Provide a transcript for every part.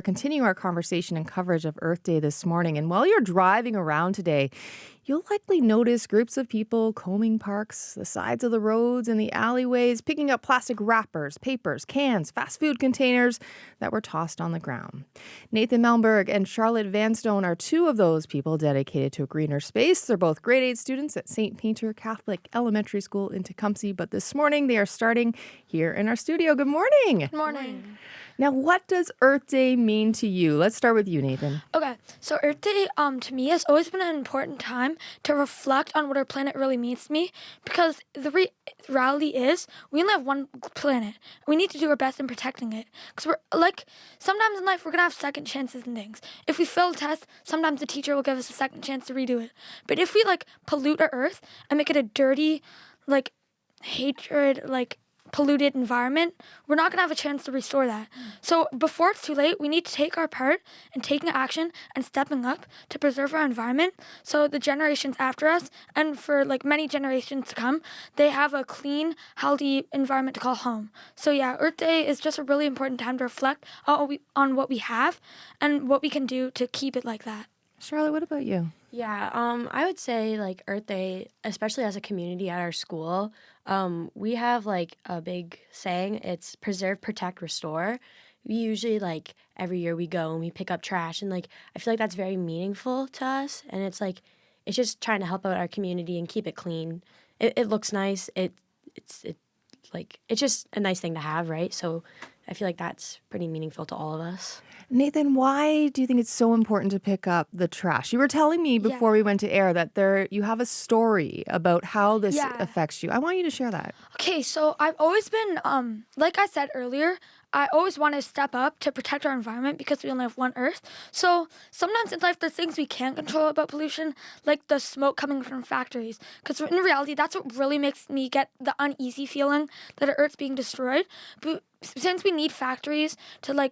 Continue our conversation and coverage of Earth Day this morning. And while you're driving around today, you'll likely notice groups of people combing parks, the sides of the roads and the alleyways, picking up plastic wrappers, papers, cans, fast food containers that were tossed on the ground. Nathan Melmberg and Charlotte Vanstone are two of those people dedicated to a greener space. They're both grade 8 students at St. Peter Catholic Elementary School in Tecumseh, but this morning they are starting here in our studio. Good morning. Good morning. Now, what does Earth Day mean to you? Let's start with you, Nathan. Okay, so Earth Day to me has always been an important time to reflect on what our planet really means to me, because the reality is we only have one planet. We need to do our best in protecting it, because we're like, sometimes in life we're going to have second chances and things. If we fail a test, sometimes the teacher will give us a second chance to redo it. But if we pollute our Earth and make it a dirty, hatred, polluted environment, we're not going to have a chance to restore that. So before it's too late, we need to take our part in taking action and stepping up to preserve our environment, so the generations after us, and for many generations to come, they have a clean, healthy environment to call home. So yeah, Earth Day is just a really important time to reflect on what we have and what we can do to keep it like that. Charlotte, what about you? Yeah, I would say Earth Day, especially as a community at our school, we have a big saying. It's preserve, protect, restore. We usually every year we go and we pick up trash, and I feel that's very meaningful to us, and it's just trying to help out our community and keep it clean. It looks nice. It's just a nice thing to have, right? So I feel that's pretty meaningful to all of us. Nathan, why do you think it's so important to pick up the trash? You were telling me before we went to air that you have a story about how this affects you. I want you to share that. Okay, so I've always been, like I said earlier, I always want to step up to protect our environment because we only have one Earth. So sometimes in life there's things we can't control about pollution, like the smoke coming from factories. Because in reality, that's what really makes me get the uneasy feeling that our Earth's being destroyed. But since we need factories to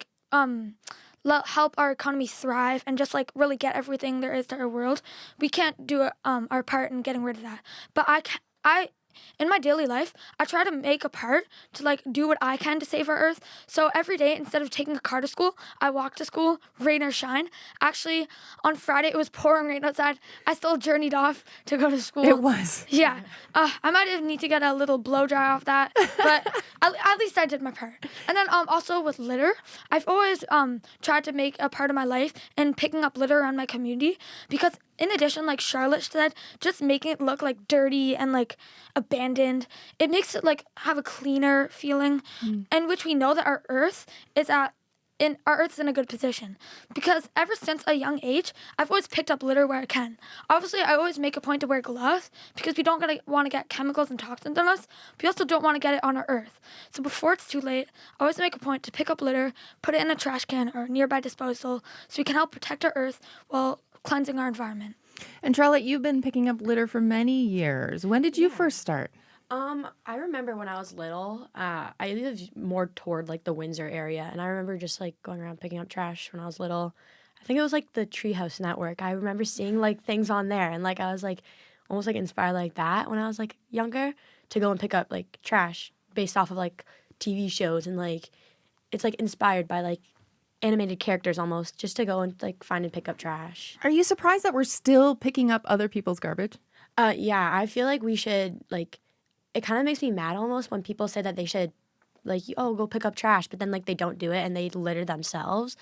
help our economy thrive and just really get everything there is to our world, we can't do our part in getting rid of that. But I in my daily life, I try to make a part to do what I can to save our Earth. So every day, instead of taking a car to school, I walk to school, rain or shine. Actually, on Friday, it was pouring rain outside. I still journeyed off to go to school. It was. Yeah. I might even need to get a little blow dry off that, but at least I did my part. And then also with litter, I've always tried to make a part of my life in picking up litter around my community, because in addition, like Charlotte said, just making it look dirty and abandoned, it makes it have a cleaner feeling, in which we know that our Earth is in a good position. Because ever since a young age, I've always picked up litter where I can. Obviously, I always make a point to wear gloves because we don't want to get chemicals and toxins on us. But we also don't want to get it on our Earth. So before it's too late, I always make a point to pick up litter, put it in a trash can or nearby disposal, so we can help protect our Earth while cleansing our environment. And Charlotte, you've been picking up litter for many years. When did you first start? I remember when I was little, I lived more toward the Windsor area, and I remember just going around picking up trash when I was little. I think it was the Treehouse Network. I remember seeing things on there, and I was almost inspired like that when I was younger, to go and pick up trash based off of TV shows, and it's inspired by animated characters almost, just to go and find and pick up trash. Are you surprised that we're still picking up other people's garbage? Yeah, I feel we should it kind of makes me mad almost when people say that they should go pick up trash, but then they don't do it and they litter themselves.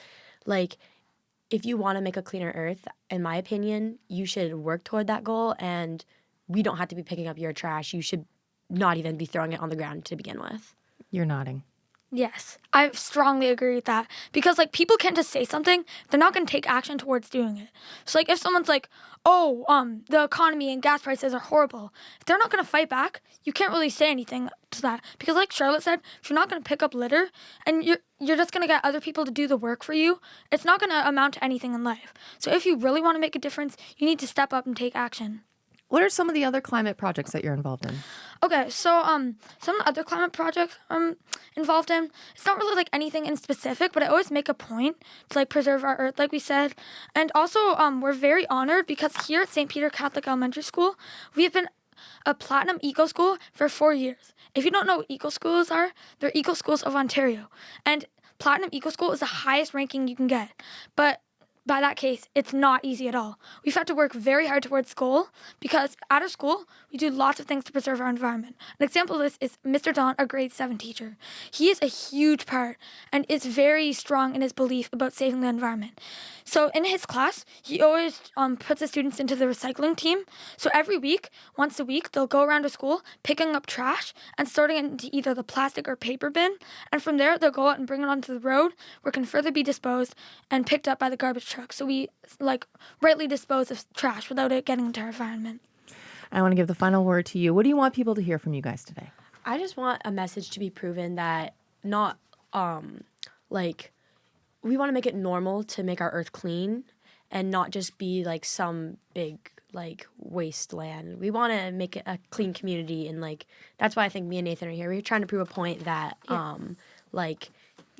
If you want to make a cleaner Earth, in my opinion, you should work toward that goal, and we don't have to be picking up your trash. You should not even be throwing it on the ground to begin with. You're nodding. Yes, I strongly agree with that, because people can't just say something, they're not going to take action towards doing it. So if someone's the economy and gas prices are horrible, if they're not going to fight back, you can't really say anything to that, because Charlotte said, if you're not going to pick up litter and you're just going to get other people to do the work for you, it's not going to amount to anything in life. So if you really want to make a difference, you need to step up and take action. What are some of the other climate projects that you're involved in? Okay, so some other climate projects I'm involved in, it's not really anything in specific, but I always make a point to preserve our Earth, like we said. And also we're very honored because here at St. Peter Catholic Elementary School, we have been a Platinum Eco School for 4 years. If you don't know what Eco Schools are, they're Eco Schools of Ontario. And Platinum Eco School is the highest ranking you can get. But by that case, it's not easy at all. We've had to work very hard towards goal because at our school, we do lots of things to preserve our environment. An example of this is Mr. Don, a grade 7 teacher. He is a huge part and is very strong in his belief about saving the environment. So in his class, he always puts the students into the recycling team. So every week, once a week, they'll go around to school picking up trash and sorting it into either the plastic or paper bin. And from there, they'll go out and bring it onto the road where it can further be disposed and picked up by the garbage truck. So we rightly dispose of trash without it getting into our environment. I want to give the final word to you. What do you want people to hear from you guys today? I just want a message to be proven that not we want to make it normal to make our earth clean and not just be like some big wasteland. We want to make it a clean community, and that's why I think me and Nathan are here. We're trying to prove a point that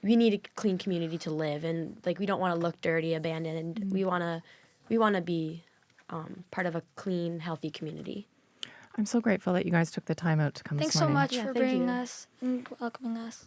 we need a clean community to live, and we don't want to look dirty, abandoned, and we want to be part of a clean, healthy community. I'm so grateful that you guys took the time out to come Thanks this so morning. much for bringing us and welcoming us.